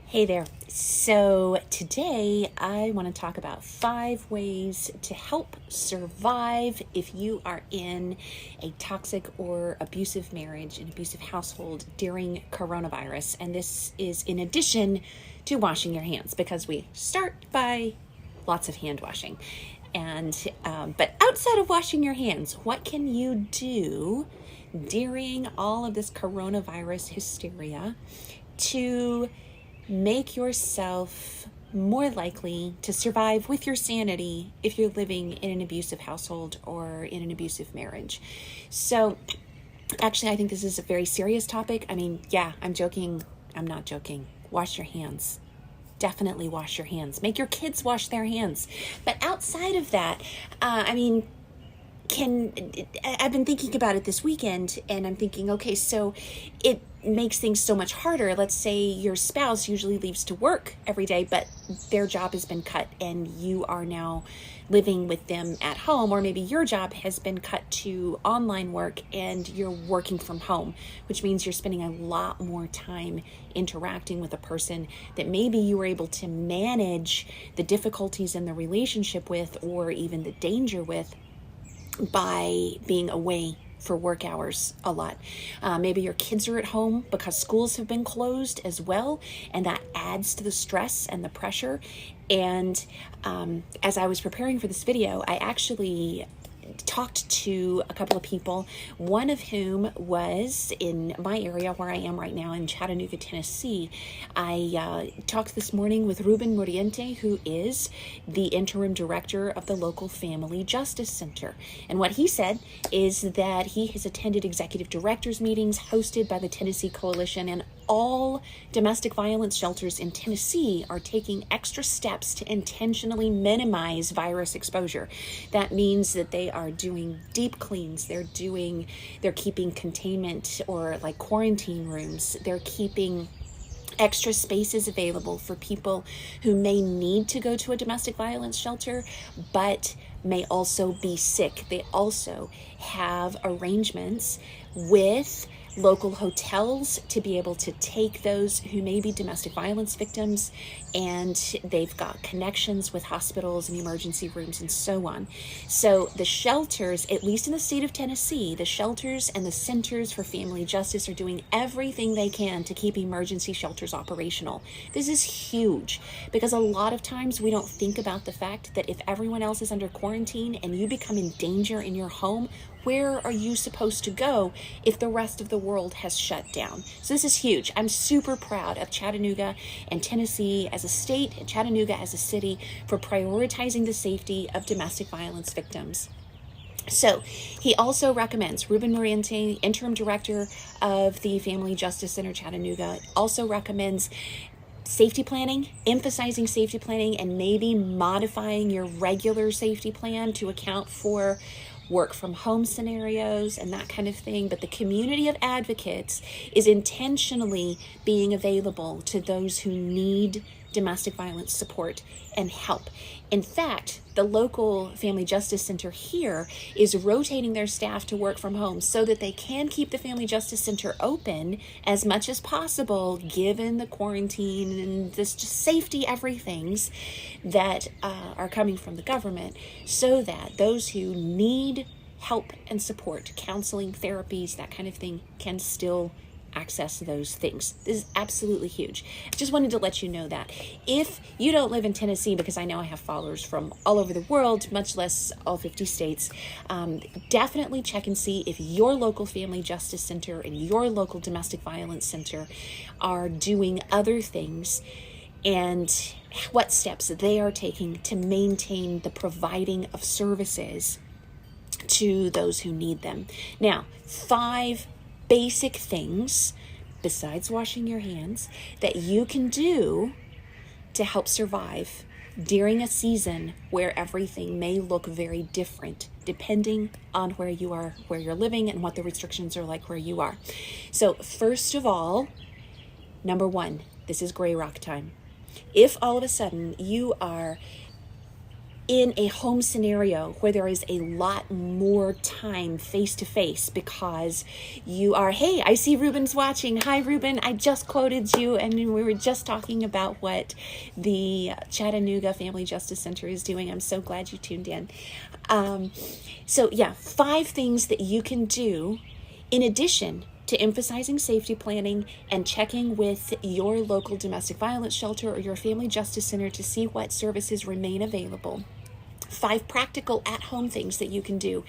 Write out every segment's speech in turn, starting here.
Hey there. So today I want to talk about 5 ways to help survive if you are in a toxic or abusive marriage, an abusive household during coronavirus. And this is in addition to washing your hands, because we start by lots of hand washing. But outside of washing your hands, what can you do during all of this coronavirus hysteria to make yourself more likely to survive with your sanity if you're living in an abusive household or in an abusive marriage? So actually, I think this is a very serious topic. I mean, yeah, I'm joking. I'm not joking. Wash your hands. Definitely wash your hands. Make your kids wash their hands. But outside of that, I've been thinking about it this weekend, and I'm thinking, okay, so it makes things so much harder. Let's say your spouse usually leaves to work every day, but their job has been cut and you are now living with them at home, or maybe your job has been cut to online work and you're working from home, which means you're spending a lot more time interacting with a person that maybe you were able to manage the difficulties in the relationship with, or even the danger with, by being away for work hours a lot. Maybe your kids are at home because schools have been closed as well, and that adds to the stress and the pressure. And as I was preparing for this video, I actually talked to a couple of people, one of whom was in my area where I am right now in Chattanooga, Tennessee. I talked this morning with Ruben Muriente, who is the interim director of the local Family Justice Center. And what he said is that he has attended executive directors meetings hosted by the Tennessee Coalition, and all domestic violence shelters in Tennessee are taking extra steps to intentionally minimize virus exposure. That means that they are doing deep cleans, they're keeping containment or like quarantine rooms, they're keeping extra spaces available for people who may need to go to a domestic violence shelter but may also be sick. They also have arrangements with local hotels to be able to take those who may be domestic violence victims, and they've got connections with hospitals and emergency rooms and so on. So the shelters, at least in the state of Tennessee, the shelters and the centers for family justice are doing everything they can to keep emergency shelters operational. This is huge, because a lot of times we don't think about the fact that if everyone else is under quarantine and you become in danger in your home, where are you supposed to go if the rest of the world has shut down? So this is huge. I'm super proud of Chattanooga and Tennessee as a state, and Chattanooga as a city, for prioritizing the safety of domestic violence victims. So he also recommends, Ruben Muriente, interim director of the Family Justice Center Chattanooga, also recommends safety planning, emphasizing safety planning, and maybe modifying your regular safety plan to account for work from home scenarios and that kind of thing. But the community of advocates is intentionally being available to those who need domestic violence support and help. In fact, the local Family Justice Center here is rotating their staff to work from home so that they can keep the Family Justice Center open as much as possible, given the quarantine and this just safety everythings that are coming from the government, so that those who need help and support, counseling, therapies, that kind of thing, can still access those things. This is absolutely huge. I just wanted to let you know that. If you don't live in Tennessee, because I know I have followers from all over the world, much less all 50 states, definitely check and see if your local Family Justice Center and your local domestic violence center are doing other things, and what steps they are taking to maintain the providing of services to those who need them. Now, 5 basic things, besides washing your hands, that you can do to help survive during a season where everything may look very different depending on where you are, where you're living, and what the restrictions are like where you are. So first of all, number 1, this is gray rock time. If all of a sudden you are in a home scenario where there is a lot more time face to face because you are, hey, I see Ruben's watching. Hi, Ruben. I just quoted you, and we were just talking about what the Chattanooga Family Justice Center is doing. I'm so glad you tuned in. So yeah, 5 things that you can do in addition to emphasizing safety planning and checking with your local domestic violence shelter or your family justice center to see what services remain available. 5 practical at-home things that you can do.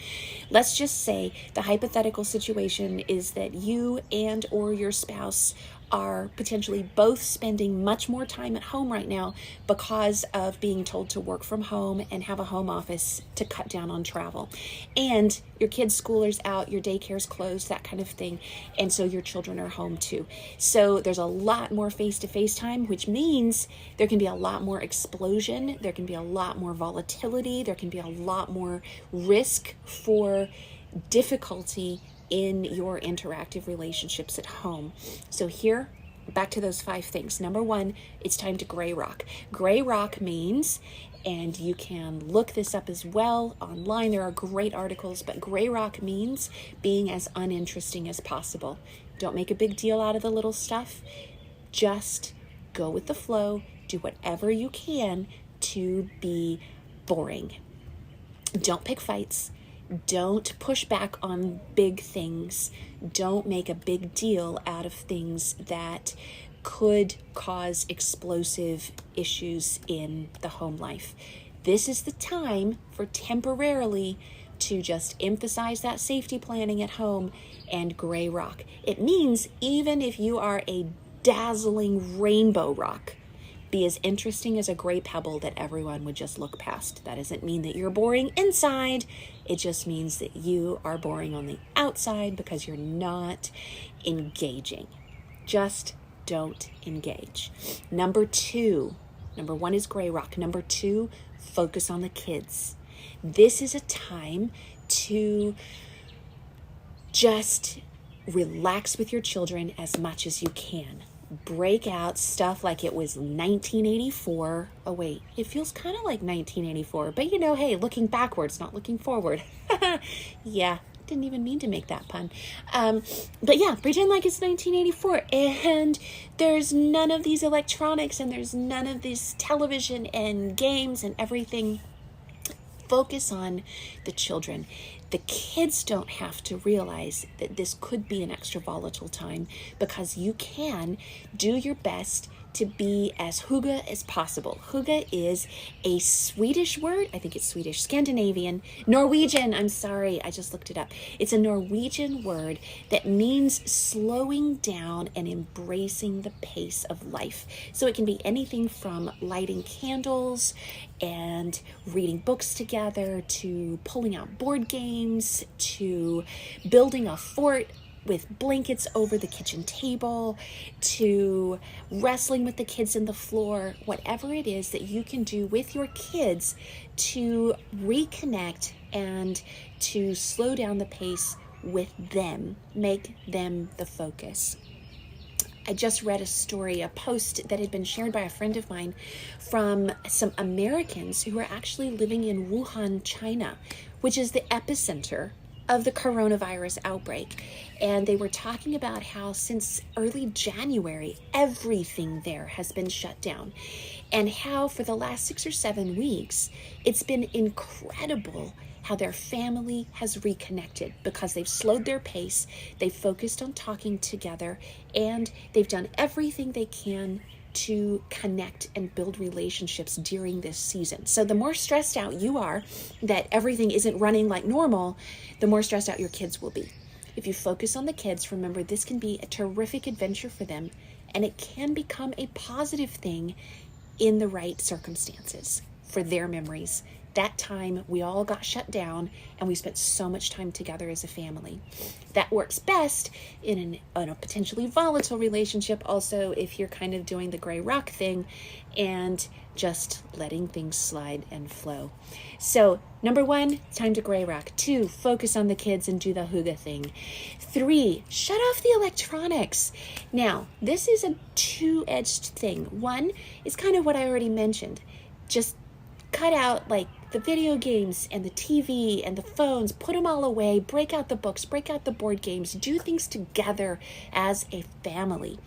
Let's just say the hypothetical situation is that you and or your spouse are potentially both spending much more time at home right now because of being told to work from home and have a home office to cut down on travel. And your kid's schoolers out, your daycare's closed, that kind of thing. And so your children are home too. So there's a lot more face-to-face time, which means there can be a lot more explosion. There can be a lot more volatility. There can be a lot more risk for difficulty in your interactive relationships at home. So here, back to those 5 things. Number 1, it's time to gray rock. Gray rock means, and you can look this up as well online, there are great articles, but gray rock means being as uninteresting as possible. Don't make a big deal out of the little stuff. Just go with the flow. Do whatever you can to be boring. Don't pick fights. Don't push back on big things. Don't make a big deal out of things that could cause explosive issues in the home life. This is the time for temporarily to just emphasize that safety planning at home and gray rock. It means even if you are a dazzling rainbow rock, be as interesting as a gray pebble that everyone would just look past. That doesn't mean that you're boring inside. It just means that you are boring on the outside because you're not engaging. Just don't engage. Number 1 is gray rock. Number 2, focus on the kids. This is a time to just relax with your children as much as you can. Break out stuff like it was 1984. Oh wait, it feels kind of like 1984, but hey, looking backwards, not looking forward. Yeah, didn't even mean to make that pun. But yeah, pretend like it's 1984 and there's none of these electronics and there's none of this television and games and everything. Focus on the children. The kids don't have to realize that this could be an extra volatile time because you can do your best to be as hygge as possible. Hygge is a Swedish word. I think it's Swedish, Scandinavian, Norwegian. I'm sorry, I just looked it up. It's a Norwegian word that means slowing down and embracing the pace of life. So it can be anything from lighting candles and reading books together to pulling out board games to building a fort with blankets over the kitchen table, to wrestling with the kids in the floor, whatever it is that you can do with your kids to reconnect and to slow down the pace with them, make them the focus. I just read a story, a post that had been shared by a friend of mine from some Americans who are actually living in Wuhan, China, which is the epicenter of the coronavirus outbreak. And they were talking about how since early January, everything there has been shut down. And how for the last 6 or 7 weeks, it's been incredible how their family has reconnected because they've slowed their pace, they've focused on talking together, and they've done everything they can to connect and build relationships during this season. So the more stressed out you are that everything isn't running like normal, the more stressed out your kids will be. If you focus on the kids, remember this can be a terrific adventure for them, and it can become a positive thing in the right circumstances for their memories. That time we all got shut down and we spent so much time together as a family. That works best in a potentially volatile relationship also if you're kind of doing the gray rock thing and just letting things slide and flow. So 1, time to gray rock. 2, focus on the kids and do the hygge thing. 3, shut off the electronics. Now, this is a two-edged thing. 1 is kind of what I already mentioned. Just cut out like the video games and the TV and the phones, put them all away, break out the books, break out the board games, do things together as a family.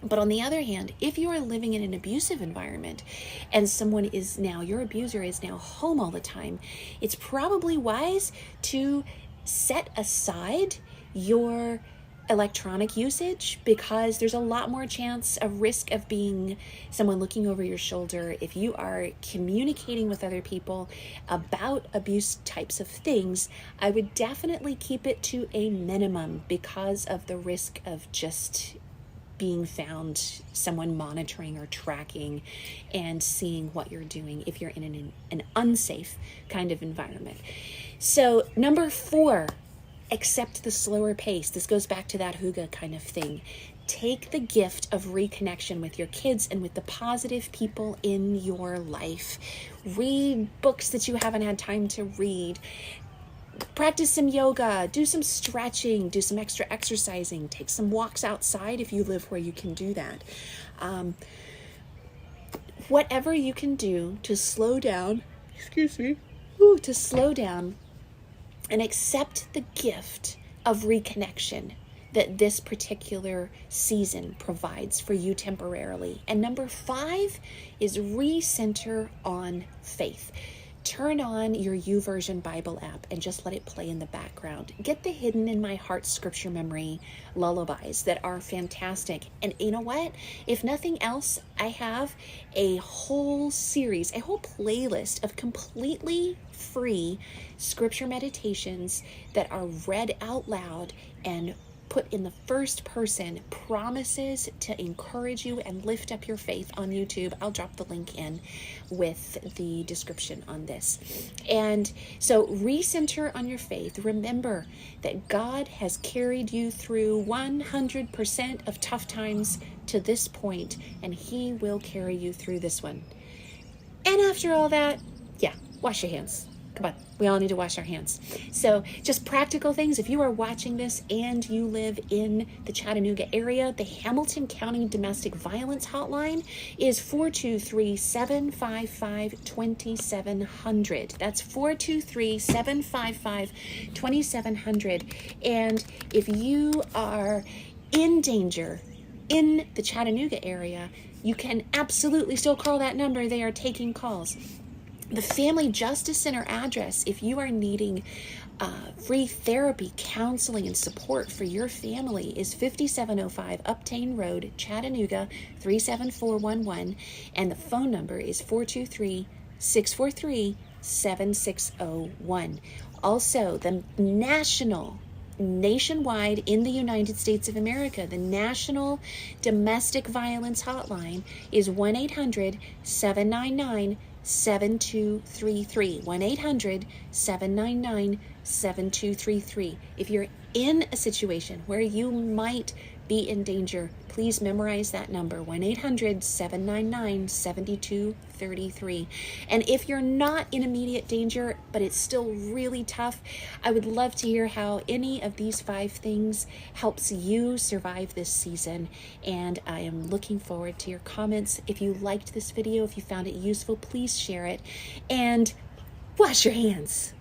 But on the other hand, if you are living in an abusive environment and your abuser is now home all the time, it's probably wise to set aside your electronic usage, because there's a lot more chance of risk of being someone looking over your shoulder if you are communicating with other people about abuse types of things. I would definitely keep it to a minimum because of the risk of just being found, someone monitoring or tracking and seeing what you're doing if you're in an unsafe kind of environment. So number 4, accept the slower pace. This goes back to that hygge kind of thing. Take the gift of reconnection with your kids and with the positive people in your life. Read books that you haven't had time to read. Practice some yoga, do some stretching, do some extra exercising, take some walks outside if you live where you can do that. Whatever you can do to slow down, to slow down and accept the gift of reconnection that this particular season provides for you temporarily. And number 5 is recenter on faith. Turn on your YouVersion Bible app and just let it play in the background. Get the Hidden in My Heart scripture memory lullabies that are fantastic. And you know what? If nothing else, I have a whole series, a whole playlist of completely free scripture meditations that are read out loud and put in the first person, promises to encourage you and lift up your faith on YouTube. I'll drop the link in with the description on this. And so recenter on your faith. Remember that God has carried you through 100% of tough times to this point, and He will carry you through this one. And after all that, wash your hands. Come on, we all need to wash our hands. So just practical things. If you are watching this and you live in the Chattanooga area, the Hamilton County Domestic Violence Hotline is 423-755-2700. That's 423-755-2700. And if you are in danger in the Chattanooga area, you can absolutely still call that number. They are taking calls. The Family Justice Center address, if you are needing free therapy, counseling, and support for your family, is 5705 Uptain Road, Chattanooga, 37411. And the phone number is 423-643-7601. Also, the nationwide in the United States of America, the National Domestic Violence Hotline is 1-800-799-7233. 1-800-799-7233. If you're in a situation where you might be in danger, please memorize that number, 1-800-799-7233. And if you're not in immediate danger, but it's still really tough, I would love to hear how any of these 5 things helps you survive this season. And I am looking forward to your comments. If you liked this video, if you found it useful, please share it and wash your hands.